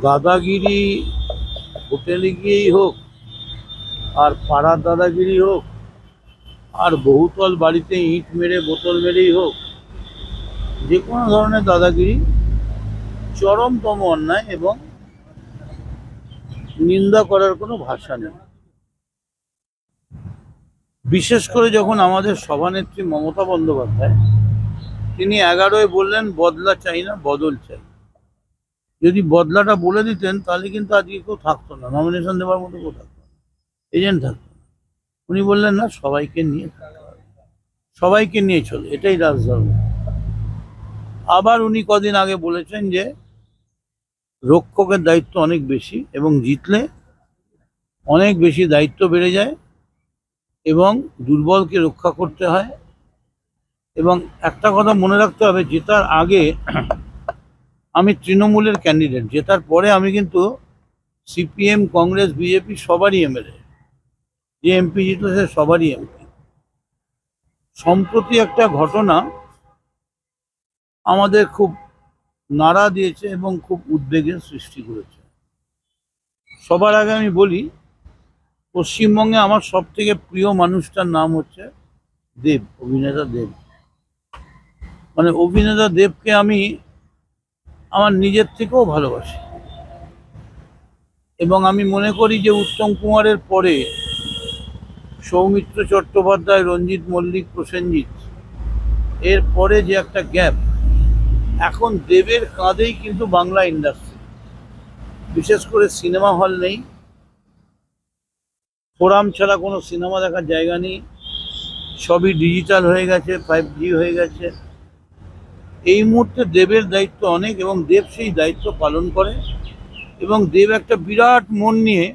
দাদাগিরি হোটেলে গিয়েই হোক, আর পাড়ার দাদাগিরি হোক, আর বহুতল বাড়িতে ইট মেরে বোতল মেরেই হোক, যে কোনো ধরনের দাদাগিরি চরমতম অন্যায় এবং নিন্দা করার কোনো ভাষা নেই। বিশেষ করে যখন আমাদের সভানেত্রী মমতা বন্দ্যোপাধ্যায়, তিনি 11-য় বললেন বদলা চাই না, বদল চাই। যদি বদলাটা বলে দিতেন তাহলে কিন্তু আজকে কেউ থাকতো না, নমিনেশন দেওয়ার মতো কেউ থাকতো না, এজেন্ট থাকতো না। উনি বললেন না, সবাইকে নিয়ে থাকতে হবে, সবাইকে নিয়ে চলে, এটাই রাজধর্ম। আবার উনি কদিন আগে বলেছেন যে রক্ষকের দায়িত্ব অনেক বেশি এবং জিতলে অনেক বেশি দায়িত্ব বেড়ে যায় এবং দুর্বলকে রক্ষা করতে হয়। এবং একটা কথা মনে রাখতে হবে, জেতার আগে আমি তৃণমূলের ক্যান্ডিডেট, জেতার পরে আমি কিন্তু সিপিএম, কংগ্রেস, বিজেপি সবারই এমএলএ, যে এমপি জিতল সে সবারই এমপি। সম্প্রতি একটা ঘটনা আমাদের খুব নাড়া দিয়েছে এবং খুব উদ্বেগের সৃষ্টি করেছে। সবার আগে আমি বলি, পশ্চিমবঙ্গে আমার সব থেকে প্রিয় মানুষটার নাম হচ্ছে দেব, অভিনেতা দেব। মানে অভিনেতা দেবকে আমি আমার নিজের থেকেও ভালোবাসি এবং আমি মনে করি যে উত্তম কুমারের পরে সৌমিত্র চট্টোপাধ্যায়, রঞ্জিত মল্লিক, প্রসেনজিৎ, এর পরে যে একটা গ্যাপ, এখন দেবের কাঁধেই কিন্তু বাংলা ইন্ডাস্ট্রি। বিশেষ করে সিনেমা হল নেই, ফোরাম ছাড়া কোনো সিনেমা দেখার জায়গা নেই, সবই ডিজিটাল হয়ে গেছে, 5G হয়ে গেছে। এই মুহূর্তে দেবের দায়িত্ব অনেক এবং দেব সেই দায়িত্ব পালন করে এবং দেব একটা বিরাট মন নিয়ে,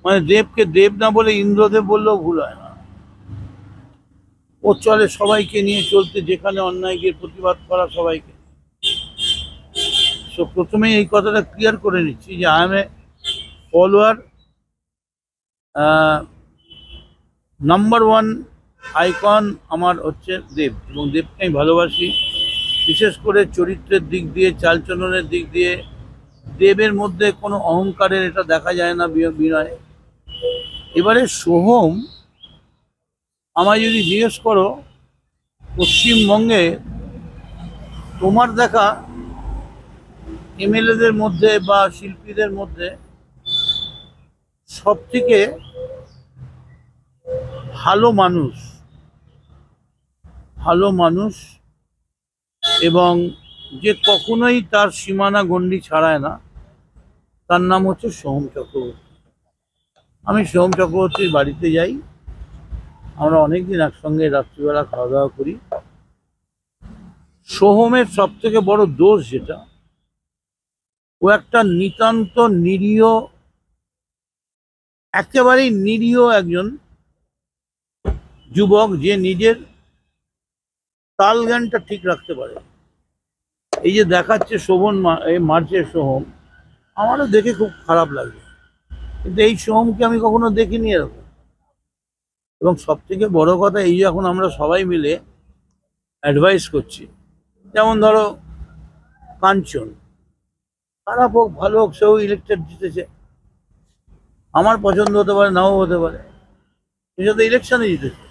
মানে দেবকে দেব না বলে ইন্দ্রদেব বললেও ভুল হয় না। ও চলে সবাইকে নিয়ে চলতে, যেখানে অন্যায়কে প্রতিবাদ করা সবাইকে। তো প্রথমেই এই কথাটা ক্লিয়ার করে নিচ্ছি যে I M A follower, number one icon আমার হচ্ছে দেব এবং দেবকে আমি ভালোবাসি। বিশেষ করে চরিত্রের দিক দিয়ে, চালচলনের দিক দিয়ে দেবের মধ্যে কোনো অহংকারের এটা দেখা যায় না, বিনয়। এবারে সোহম, আমায় যদি জিজ্ঞেস করো পশ্চিমবঙ্গে তোমার দেখা এমএলএদের মধ্যে বা শিল্পীদের মধ্যে সব থেকে ভালো মানুষ, ভালো মানুষ এবং যে কখনোই তার সীমানা গণ্ডি ছাড়ায় না, তার নাম হচ্ছে সোহম চক্রবর্তী। আমি সোহম চক্রবর্তীর বাড়িতে যাই, আমরা অনেকদিন একসঙ্গে রাত্রিবেলা খাওয়া দাওয়া করি। সোহমের সব থেকে বড় দোষ যেটা, ও একটা নিতান্ত নিরীহ, একেবারেই নিরীহ একজন যুবক, যে নিজের তাল জ্ঞানটা ঠিক রাখতে পারে। এই যে দেখাচ্ছে শোভন মার্চের সোহম, আমারও দেখে খুব খারাপ লাগে, কিন্তু এই সোহমকে আমি কখনো দেখিনি এরকম। এবং সব থেকে বড় কথা, এই যে এখন আমরা সবাই মিলে অ্যাডভাইস করছি, যেমন ধরো কাঞ্চন, খারাপ হোক ভালো হোক, সেও ইলেকটেড জিতেছে, আমার পছন্দ হতে পারে, নাও হতে পারে, সে তো ইলেকশনে জিতেছে।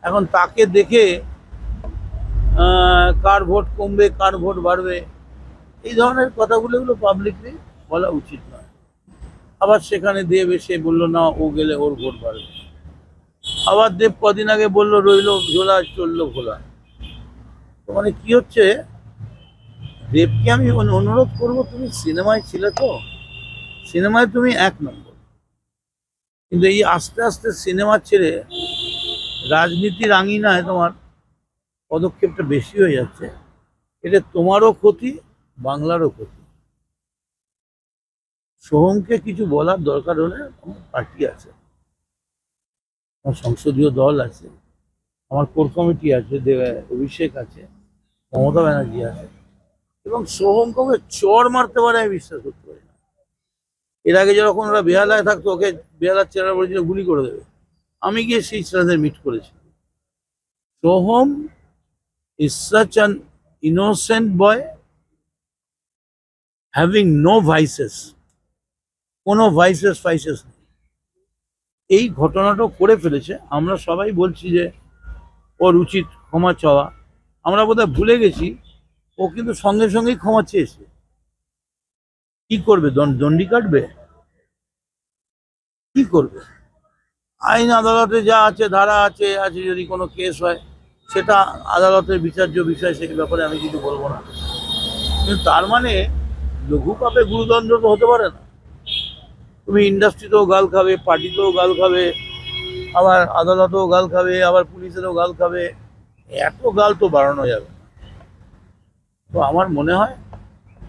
এখন তাকে দেখে কার ভোট কমবে, কার ভোট বাড়বে, এই ধরনের কথাগুলো এগুলো পাবলিকলি বলা উচিত নয়। আবার সেখানে দেব এসে বললো না, ও গেলে ওর ভোট বাড়বে। আবার দেব কদিন আগে বললো রইলো ঝোলা চললো ভোলা। তো মানে কি হচ্ছে, দেবকে আমি অনুরোধ করবো, তুমি সিনেমায় ছিলে তো, সিনেমায় তুমি 1 নম্বর, কিন্তু এই আস্তে আস্তে সিনেমা ছেড়ে রাজনীতির আঙিনায় তোমার পদক্ষেপটা বেশি হয়ে যাচ্ছে। এটা তোমারও ক্ষতি, বাংলারও ক্ষতি। সোহমকে কিছু বলার দরকার হলে, আমার পার্টি আছে, আমার সংসদীয় দল আছে, আমার কোর কমিটি আছে, অভিষেক আছে, মমতা ব্যানার্জি আছে, এবং সোহমকে চর মারতে পারে আমি বিশ্বাস করতে পারি না। এর আগে যখন ওরা বেহালায় থাকতো, ওকে বেহালার চেহারা বলেছিল গুলি করে দেবে, আমি গিয়ে সেই ছেলেদের মিট করেছি। Soham is such an innocent boy, having no vices, কোনো ভাইসেস নেই, এই ঘটনাটা করে ফেলেছে। আমরা সবাই বলছি যে ওর উচিত ক্ষমা চাওয়া। আমরা বোধহয় ভুলে গেছি ও কিন্তু সঙ্গে সঙ্গেই ক্ষমা চেয়েছে। কি করবে? দণ্ডি কাটবে? কি করবে? আইন আদালতে যা আছে, ধারা আছে, যদি কোনো কেস হয় সেটা আদালতের বিচার্য বিষয়, সেই ব্যাপারে আমি কিছু বলবো না। কিন্তু তার মানে লঘু পাপে গুরুদণ্ড তো হতে পারে না। তুমি ইন্ডাস্ট্রিতেও গাল খাবে, পার্টিতেও গাল খাবে, আবার আদালতেও গাল খাবে, আবার পুলিশেরও গাল খাবে, এত গাল তো বাড়ানো যাবে না। তো আমার মনে হয়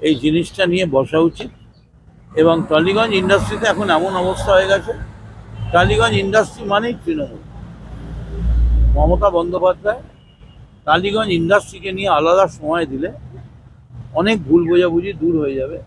এই জিনিসটা নিয়ে বসা উচিত। এবং টালিগঞ্জ ইন্ডাস্ট্রিতে এখন এমন অবস্থা হয়ে গেছে, টালিগঞ্জ ইন্ডাস্ট্রি মানেই তৃণমূল। মমতা বন্দ্যোপাধ্যায় টালিগঞ্জ ইন্ডাস্ট্রিকে নিয়ে আলাদা সময় দিলে অনেক ভুল বোঝাবুঝি দূর হয়ে যাবে।